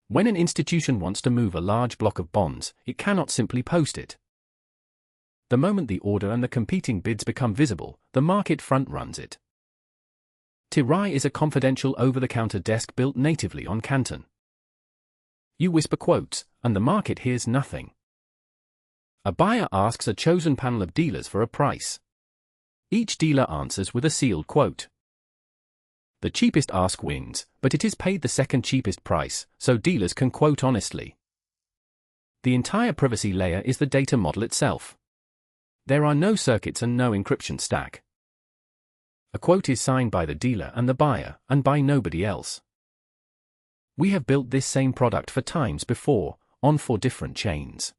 When an institution wants to move a large block of bonds, it cannot simply post it. The moment the order and the competing bids become visible, the market front-runs it. Tirai is a confidential over-the-counter desk built natively on Canton. You whisper quotes, and the market hears nothing. A buyer asks a chosen panel of dealers for a price. Each dealer answers with a sealed quote. The cheapest ask wins, but it is paid the second cheapest price, so dealers can quote honestly. The entire privacy layer is the data model itself. There are no circuits and no encryption stack. A quote is signed by the dealer and the buyer, and by nobody else. We have built this same product 4 times before, on 4 different chains.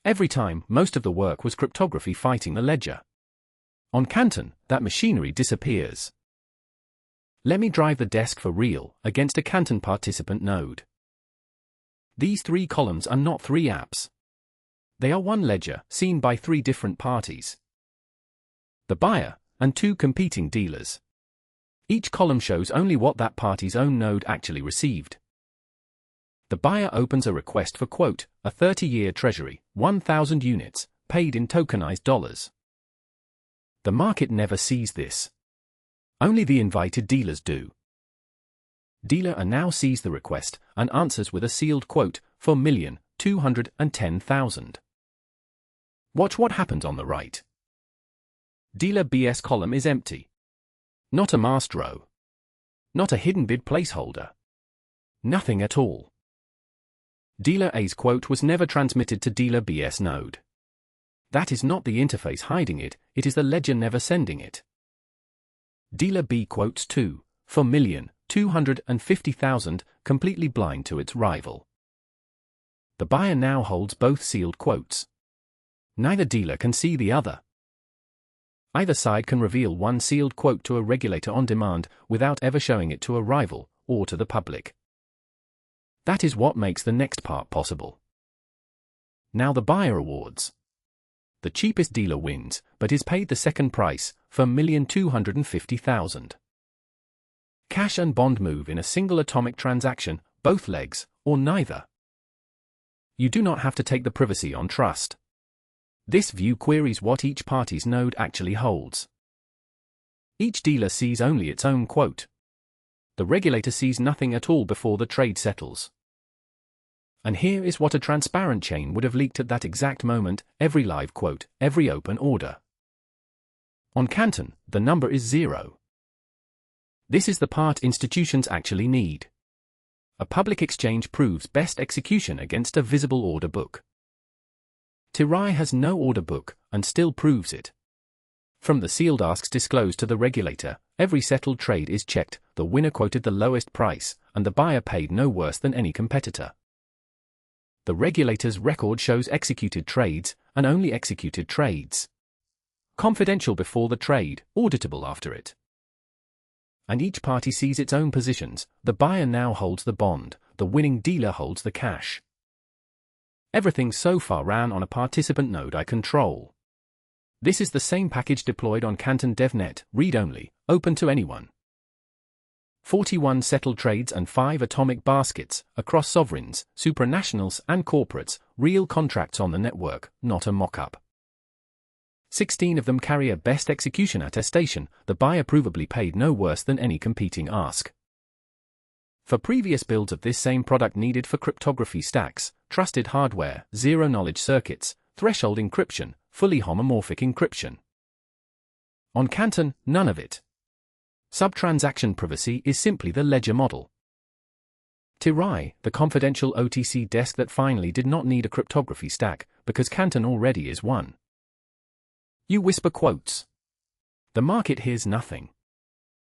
Every time, most of the work was cryptography fighting the ledger. On Canton, that machinery disappears. Let me drive the desk for real, against a Canton participant node. These 3 columns are not 3 apps. They are 1 ledger, seen by 3 different parties. The buyer, and 2 competing dealers. Each column shows only what that party's own node actually received. The buyer opens a request for quote, a 30-year treasury, 1,000 units, paid in tokenized dollars. The market never sees this. Only the invited dealers do. Dealer now sees the request and answers with a sealed quote, for 1,210,000. Watch what happens on the right. Dealer B's column is empty. Not a masked row. Not a hidden bid placeholder. Nothing at all. Dealer A's quote was never transmitted to Dealer B's node. That is not the interface hiding it, it is the ledger never sending it. Dealer B quotes 2, for 1,250,000, completely blind to its rival. The buyer now holds both sealed quotes. Neither dealer can see the other. Either side can reveal one sealed quote to a regulator on demand without ever showing it to a rival or to the public. That is what makes the next part possible. Now the buyer awards. The cheapest dealer wins, but is paid the second price, for 1,250,000. Cash and bond move in a single atomic transaction, both legs, or neither. You do not have to take the privacy on trust. This view queries what each party's node actually holds. Each dealer sees only its own quote. The regulator sees nothing at all before the trade settles. And here is what a transparent chain would have leaked at that exact moment: every live quote, every open order. On Canton, the number is 0. This is the part institutions actually need. A public exchange proves best execution against a visible order book. Tirai has no order book, and still proves it. From the sealed asks disclosed to the regulator, every settled trade is checked, the winner quoted the lowest price, and the buyer paid no worse than any competitor. The regulator's record shows executed trades, and only executed trades. Confidential before the trade, auditable after it. And each party sees its own positions: the buyer now holds the bond, the winning dealer holds the cash. Everything so far ran on a participant node I control. This is the same package deployed on Canton DevNet, read-only, open to anyone. 41 settled trades and 5 atomic baskets, across sovereigns, supranationals and corporates, real contracts on the network, not a mock-up. 16 of them carry a best execution attestation, the buyer provably paid no worse than any competing ask. For previous builds of this same product needed for cryptography stacks, trusted hardware, zero-knowledge circuits, threshold encryption, fully homomorphic encryption. On Canton, none of it. Sub-transaction privacy is simply the ledger model. Tirai, the confidential OTC desk that finally did not need a cryptography stack, because Canton already is one. You whisper quotes. The market hears nothing.